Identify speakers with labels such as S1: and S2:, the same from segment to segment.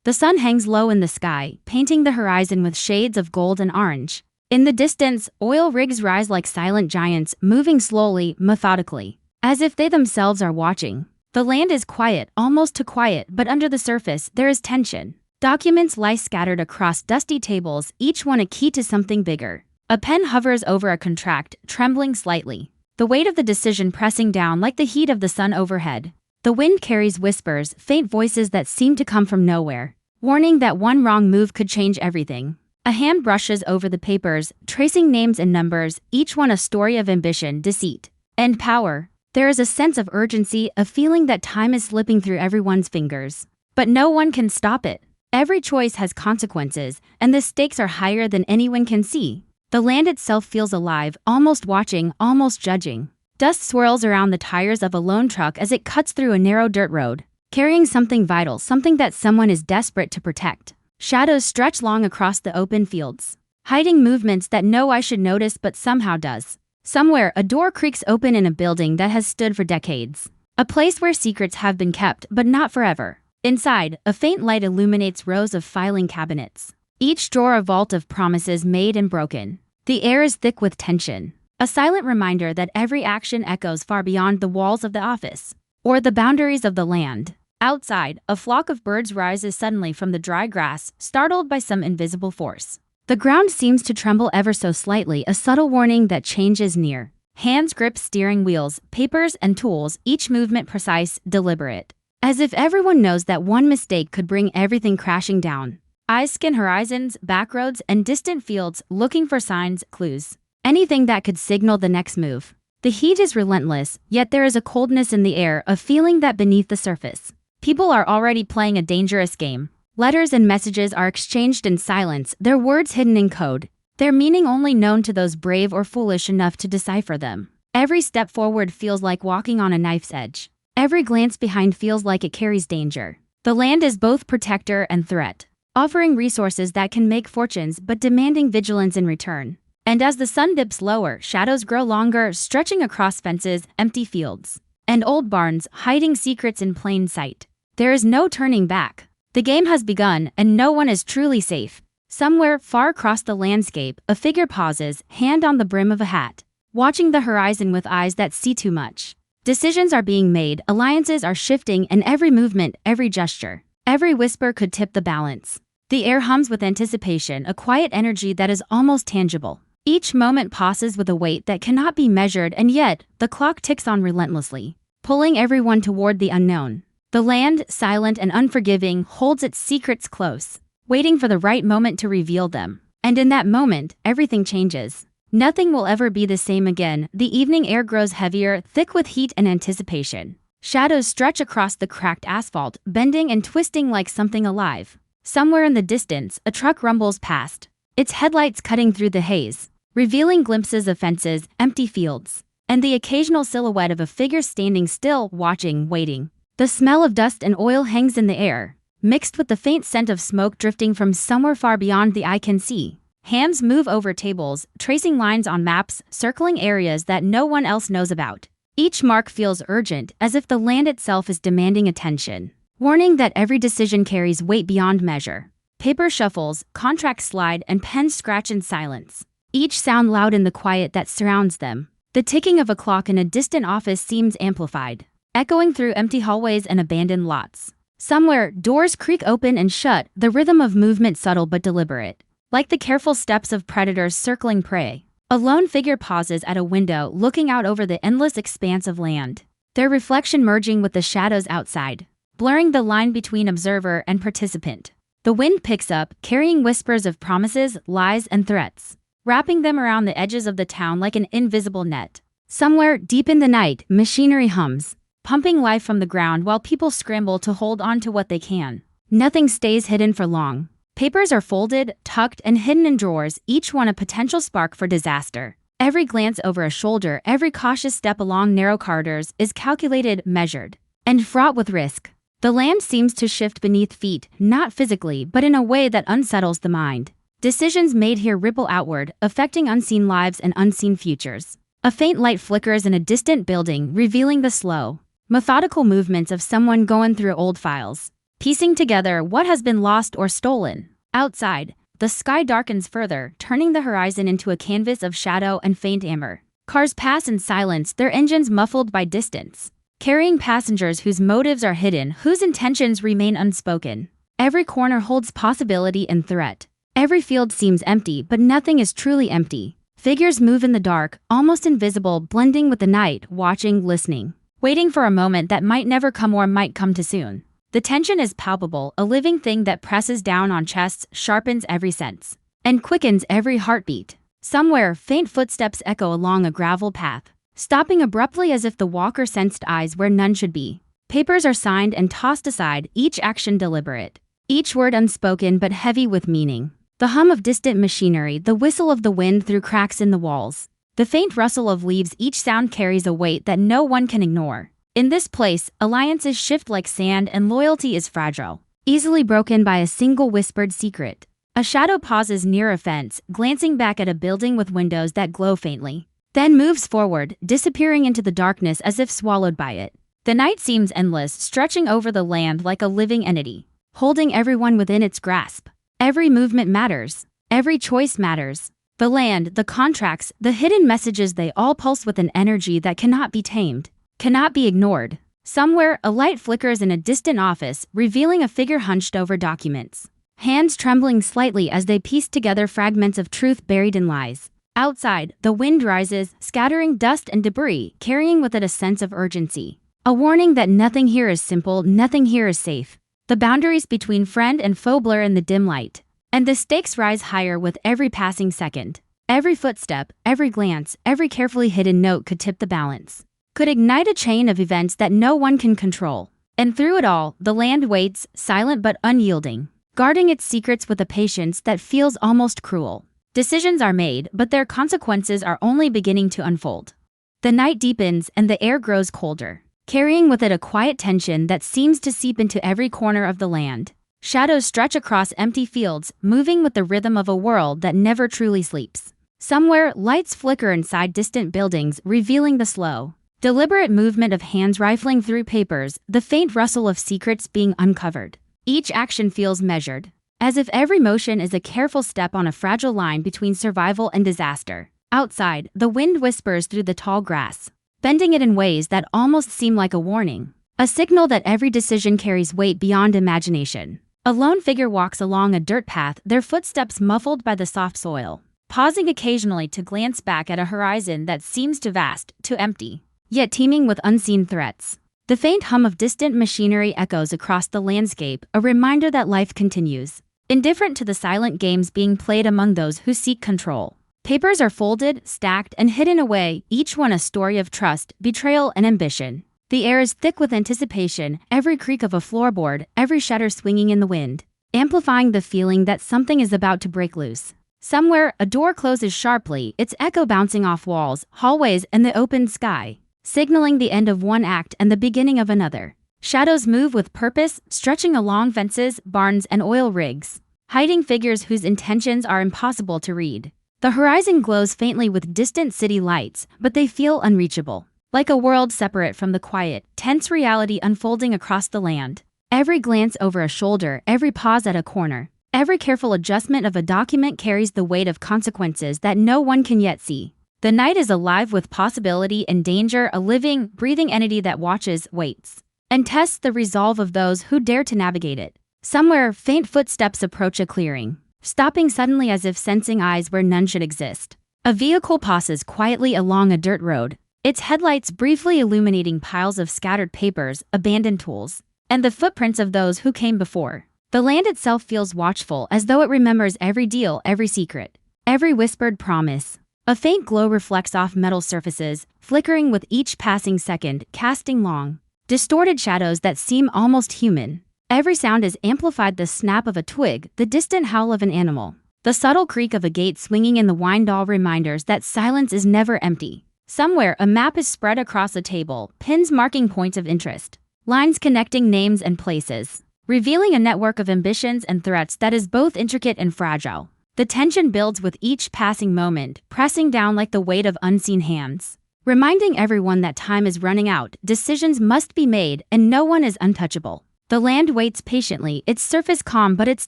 S1: The sun hangs low in the sky, painting the horizon with shades of gold and orange. In the distance, oil rigs rise like silent giants, moving slowly, methodically, as if they themselves are watching. The land is quiet, almost too quiet, but under the surface, there is tension. Documents lie scattered across dusty tables, each one a key to something bigger. A pen hovers over a contract, trembling slightly, the weight of the decision pressing down like the heat of the sun overhead. The wind carries whispers, faint voices that seem to come from nowhere, warning that one wrong move could change everything. A hand brushes over the papers, tracing names and numbers, each one a story of ambition, deceit, and power. There is a sense of urgency, a feeling that time is slipping through everyone's fingers. But no one can stop it. Every choice has consequences, and the stakes are higher than anyone can see. The land itself feels alive, almost watching, almost judging. Dust swirls around the tires of a lone truck as it cuts through a narrow dirt road, carrying something vital, something that someone is desperate to protect. Shadows stretch long across the open fields, hiding movements that no eye should notice but somehow does. Somewhere, a door creaks open in a building that has stood for decades. A place where secrets have been kept, but not forever. Inside, a faint light illuminates rows of filing cabinets, each drawer a vault of promises made and broken. The air is thick with tension, a silent reminder that every action echoes far beyond the walls of the office, or the boundaries of the land. Outside, a flock of birds rises suddenly from the dry grass, startled by some invisible force. The ground seems to tremble ever so slightly, a subtle warning that change is near. Hands grip steering wheels, papers, and tools, each movement precise, deliberate, as if everyone knows that one mistake could bring everything crashing down. Eyes scan horizons, backroads, and distant fields, looking for signs, clues, anything that could signal the next move. The heat is relentless, yet there is a coldness in the air, a feeling that beneath the surface, people are already playing a dangerous game. Letters and messages are exchanged in silence, their words hidden in code, their meaning only known to those brave or foolish enough to decipher them. Every step forward feels like walking on a knife's edge. Every glance behind feels like it carries danger. The land is both protector and threat, offering resources that can make fortunes but demanding vigilance in return. And as the sun dips lower, shadows grow longer, stretching across fences, empty fields, and old barns, hiding secrets in plain sight. There is no turning back. The game has begun, and no one is truly safe. Somewhere far across the landscape, a figure pauses, hand on the brim of a hat, watching the horizon with eyes that see too much. Decisions are being made, alliances are shifting, and every movement, every gesture, every whisper could tip the balance. The air hums with anticipation, a quiet energy that is almost tangible. Each moment passes with a weight that cannot be measured, and yet, the clock ticks on relentlessly, pulling everyone toward the unknown. The land, silent and unforgiving, holds its secrets close, waiting for the right moment to reveal them. And in that moment, everything changes. Nothing will ever be the same again. The evening air grows heavier, thick with heat and anticipation. Shadows stretch across the cracked asphalt, bending and twisting like something alive. Somewhere in the distance, a truck rumbles past, its headlights cutting through the haze, revealing glimpses of fences, empty fields, and the occasional silhouette of a figure standing still, watching, waiting. The smell of dust and oil hangs in the air, mixed with the faint scent of smoke drifting from somewhere far beyond the eye can see. Hands move over tables, tracing lines on maps, circling areas that no one else knows about. Each mark feels urgent, as if the land itself is demanding attention, warning that every decision carries weight beyond measure. Paper shuffles, contracts slide, and pens scratch in silence, each sound loud in the quiet that surrounds them. The ticking of a clock in a distant office seems amplified, echoing through empty hallways and abandoned lots. Somewhere, doors creak open and shut, the rhythm of movement subtle but deliberate, like the careful steps of predators circling prey. A lone figure pauses at a window, looking out over the endless expanse of land, their reflection merging with the shadows outside, blurring the line between observer and participant. The wind picks up, carrying whispers of promises, lies, and threats, wrapping them around the edges of the town like an invisible net. Somewhere, deep in the night, machinery hums, pumping life from the ground while people scramble to hold on to what they can. Nothing stays hidden for long. Papers are folded, tucked, and hidden in drawers, each one a potential spark for disaster. Every glance over a shoulder, every cautious step along narrow corridors is calculated, measured, and fraught with risk. The land seems to shift beneath feet, not physically, but in a way that unsettles the mind. Decisions made here ripple outward, affecting unseen lives and unseen futures. A faint light flickers in a distant building, revealing the slow, methodical movements of someone going through old files. piecing together what has been lost or stolen. Outside, the sky darkens further, turning the horizon into a canvas of shadow and faint amber. Cars pass in silence, their engines muffled by distance, carrying passengers whose motives are hidden, whose intentions remain unspoken. Every corner holds possibility and threat. Every field seems empty, but nothing is truly empty. Figures move in the dark, almost invisible, blending with the night, watching, listening, waiting for a moment that might never come or might come too soon. The tension is palpable, a living thing that presses down on chests, sharpens every sense, and quickens every heartbeat. Somewhere, faint footsteps echo along a gravel path, stopping abruptly as if the walker sensed eyes where none should be. Papers are signed and tossed aside, each action deliberate, each word unspoken but heavy with meaning. The hum of distant machinery, the whistle of the wind through cracks in the walls, the faint rustle of leaves, each sound carries a weight that no one can ignore. In this place, alliances shift like sand and loyalty is fragile, easily broken by a single whispered secret. A shadow pauses near a fence, glancing back at a building with windows that glow faintly, then moves forward, disappearing into the darkness as if swallowed by it. The night seems endless, stretching over the land like a living entity, holding everyone within its grasp. Every movement matters. Every choice matters. The land, the contracts, the hidden messages, they all pulse with an energy that cannot be tamed, cannot be ignored. Somewhere, a light flickers in a distant office, revealing a figure hunched over documents, hands trembling slightly as they piece together fragments of truth buried in lies. Outside, the wind rises, scattering dust and debris, carrying with it a sense of urgency. A warning that nothing here is simple, nothing here is safe. The boundaries between friend and foe blur in the dim light, and the stakes rise higher with every passing second. Every footstep, every glance, every carefully hidden note could tip the balance, could ignite a chain of events that no one can control. And through it all, the land waits, silent but unyielding, guarding its secrets with a patience that feels almost cruel. Decisions are made, but their consequences are only beginning to unfold. The night deepens and the air grows colder, carrying with it a quiet tension that seems to seep into every corner of the land. Shadows stretch across empty fields, moving with the rhythm of a world that never truly sleeps. Somewhere, lights flicker inside distant buildings, revealing the slow, deliberate movement of hands rifling through papers, the faint rustle of secrets being uncovered. Each action feels measured, as if every motion is a careful step on a fragile line between survival and disaster. Outside, the wind whispers through the tall grass, bending it in ways that almost seem like a warning, a signal that every decision carries weight beyond imagination. A lone figure walks along a dirt path, their footsteps muffled by the soft soil, pausing occasionally to glance back at a horizon that seems too vast, too empty, yet teeming with unseen threats. The faint hum of distant machinery echoes across the landscape, a reminder that life continues, indifferent to the silent games being played among those who seek control. Papers are folded, stacked, and hidden away, each one a story of trust, betrayal, and ambition. The air is thick with anticipation, every creak of a floorboard, every shutter swinging in the wind, amplifying the feeling that something is about to break loose. Somewhere, a door closes sharply, its echo bouncing off walls, hallways, and the open sky, signaling the end of one act and the beginning of another. Shadows move with purpose, stretching along fences, barns, and oil rigs, hiding figures whose intentions are impossible to read. The horizon glows faintly with distant city lights, but they feel unreachable, like a world separate from the quiet, tense reality unfolding across the land. Every glance over a shoulder, every pause at a corner, every careful adjustment of a document carries the weight of consequences that no one can yet see. The night is alive with possibility and danger, a living, breathing entity that watches, waits, and tests the resolve of those who dare to navigate it. Somewhere, faint footsteps approach a clearing, stopping suddenly as if sensing eyes where none should exist. A vehicle passes quietly along a dirt road, its headlights briefly illuminating piles of scattered papers, abandoned tools, and the footprints of those who came before. The land itself feels watchful, as though it remembers every deal, every secret, every whispered promise. A faint glow reflects off metal surfaces, flickering with each passing second, casting long, distorted shadows that seem almost human. Every sound is amplified: the snap of a twig, the distant howl of an animal, the subtle creak of a gate swinging in the wind, all reminders that silence is never empty. Somewhere, a map is spread across a table, pins marking points of interest, lines connecting names and places, revealing a network of ambitions and threats that is both intricate and fragile. The tension builds with each passing moment, pressing down like the weight of unseen hands, reminding everyone that time is running out, decisions must be made, and no one is untouchable. The land waits patiently, its surface calm but its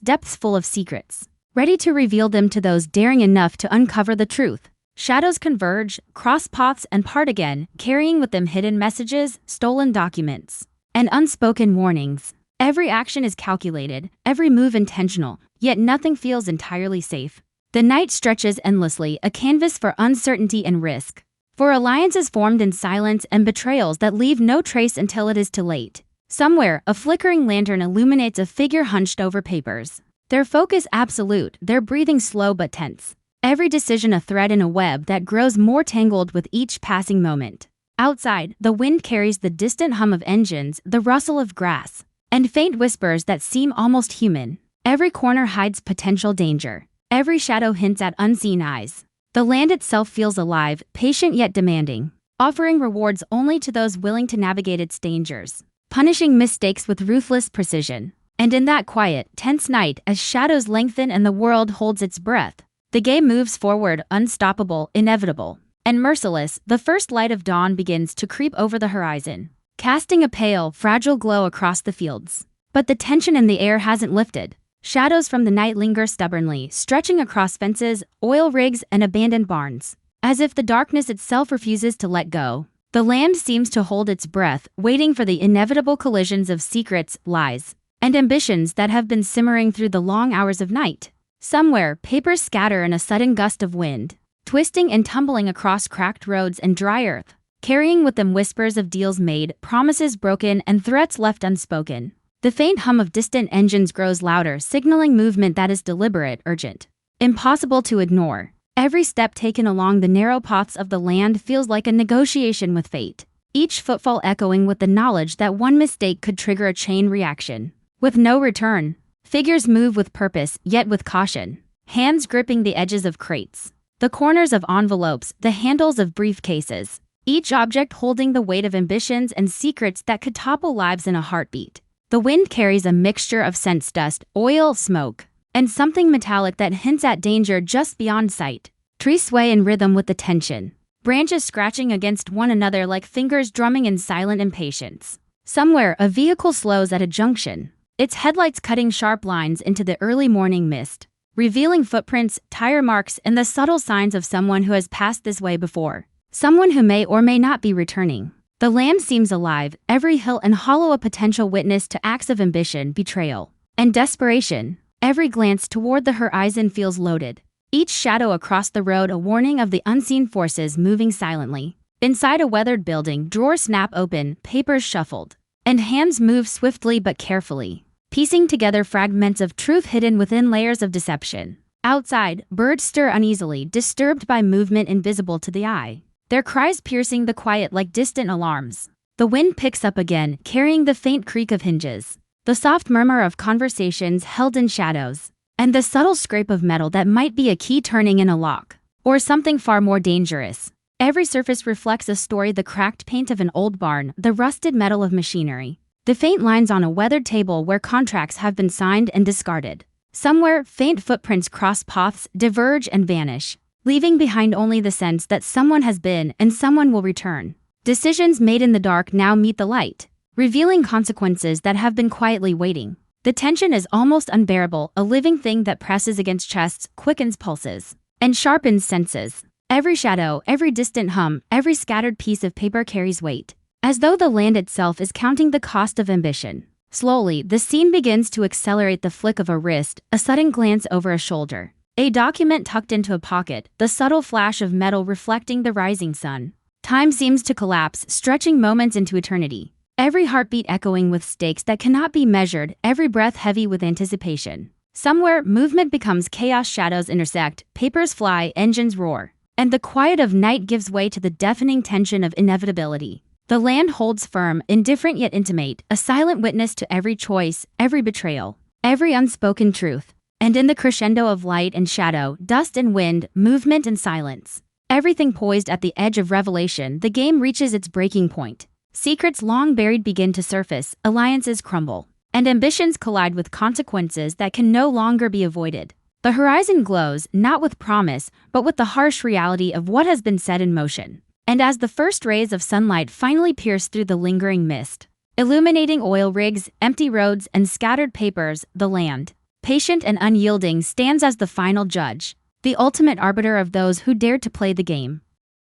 S1: depths full of secrets, ready to reveal them to those daring enough to uncover the truth. Shadows converge, cross paths, and part again, carrying with them hidden messages, stolen documents, and unspoken warnings. Every action is calculated, every move intentional, yet nothing feels entirely safe. The night stretches endlessly, a canvas for uncertainty and risk. For alliances formed in silence and betrayals that leave no trace until it is too late. Somewhere, a flickering lantern illuminates a figure hunched over papers. Their focus absolute, their breathing slow but tense. Every decision a thread in a web that grows more tangled with each passing moment. Outside, the wind carries the distant hum of engines, the rustle of grass, and faint whispers that seem almost human. Every corner hides potential danger. Every shadow hints at unseen eyes. The land itself feels alive, patient yet demanding, offering rewards only to those willing to navigate its dangers, punishing mistakes with ruthless precision. And in that quiet, tense night, as shadows lengthen and the world holds its breath, the game moves forward, unstoppable, inevitable, and merciless. The first light of dawn begins to creep over the horizon, casting a pale, fragile glow across the fields. But the tension in the air hasn't lifted. Shadows from the night linger stubbornly, stretching across fences, oil rigs, and abandoned barns, as if the darkness itself refuses to let go. The land seems to hold its breath, waiting for the inevitable collisions of secrets, lies, and ambitions that have been simmering through the long hours of night. Somewhere, papers scatter in a sudden gust of wind, twisting and tumbling across cracked roads and dry earth, carrying with them whispers of deals made, promises broken, and threats left unspoken. The faint hum of distant engines grows louder, signaling movement that is deliberate, urgent, impossible to ignore. Every step taken along the narrow paths of the land feels like a negotiation with fate, each footfall echoing with the knowledge that one mistake could trigger a chain reaction. With no return, figures move with purpose, yet with caution, hands gripping the edges of crates, the corners of envelopes, the handles of briefcases, each object holding the weight of ambitions and secrets that could topple lives in a heartbeat. The wind carries a mixture of scents, dust, oil, smoke, and something metallic that hints at danger just beyond sight. Trees sway in rhythm with the tension, branches scratching against one another like fingers drumming in silent impatience. Somewhere, a vehicle slows at a junction, its headlights cutting sharp lines into the early morning mist, revealing footprints, tire marks, and the subtle signs of someone who has passed this way before. Someone who may or may not be returning. The land seems alive, every hill and hollow a potential witness to acts of ambition, betrayal, and desperation. Every glance toward the horizon feels loaded, each shadow across the road a warning of the unseen forces moving silently. Inside a weathered building, drawers snap open, papers shuffled, and hands move swiftly but carefully, piecing together fragments of truth hidden within layers of deception. Outside, birds stir uneasily, disturbed by movement invisible to the eye, their cries piercing the quiet like distant alarms. The wind picks up again, carrying the faint creak of hinges, the soft murmur of conversations held in shadows, and the subtle scrape of metal that might be a key turning in a lock, or something far more dangerous. Every surface reflects a story: the cracked paint of an old barn, the rusted metal of machinery, the faint lines on a weathered table where contracts have been signed and discarded. Somewhere, faint footprints cross paths, diverge, and vanish, leaving behind only the sense that someone has been and someone will return. Decisions made in the dark now meet the light, revealing consequences that have been quietly waiting. The tension is almost unbearable, a living thing that presses against chests, quickens pulses, and sharpens senses. Every shadow, every distant hum, every scattered piece of paper carries weight, as though the land itself is counting the cost of ambition. Slowly, the scene begins to accelerate: the flick of a wrist, a sudden glance over a shoulder, a document tucked into a pocket, the subtle flash of metal reflecting the rising sun. Time seems to collapse, stretching moments into eternity, every heartbeat echoing with stakes that cannot be measured, every breath heavy with anticipation. Somewhere, movement becomes chaos, shadows intersect, papers fly, engines roar, and the quiet of night gives way to the deafening tension of inevitability. The land holds firm, indifferent yet intimate, a silent witness to every choice, every betrayal, every unspoken truth. And in the crescendo of light and shadow, dust and wind, movement and silence, everything poised at the edge of revelation, the game reaches its breaking point. Secrets long buried begin to surface, alliances crumble, and ambitions collide with consequences that can no longer be avoided. The horizon glows, not with promise, but with the harsh reality of what has been set in motion. And as the first rays of sunlight finally pierce through the lingering mist, Illuminating oil rigs, empty roads, and scattered papers, the land, patient and unyielding, stands as the final judge, the ultimate arbiter of those who dared to play the game.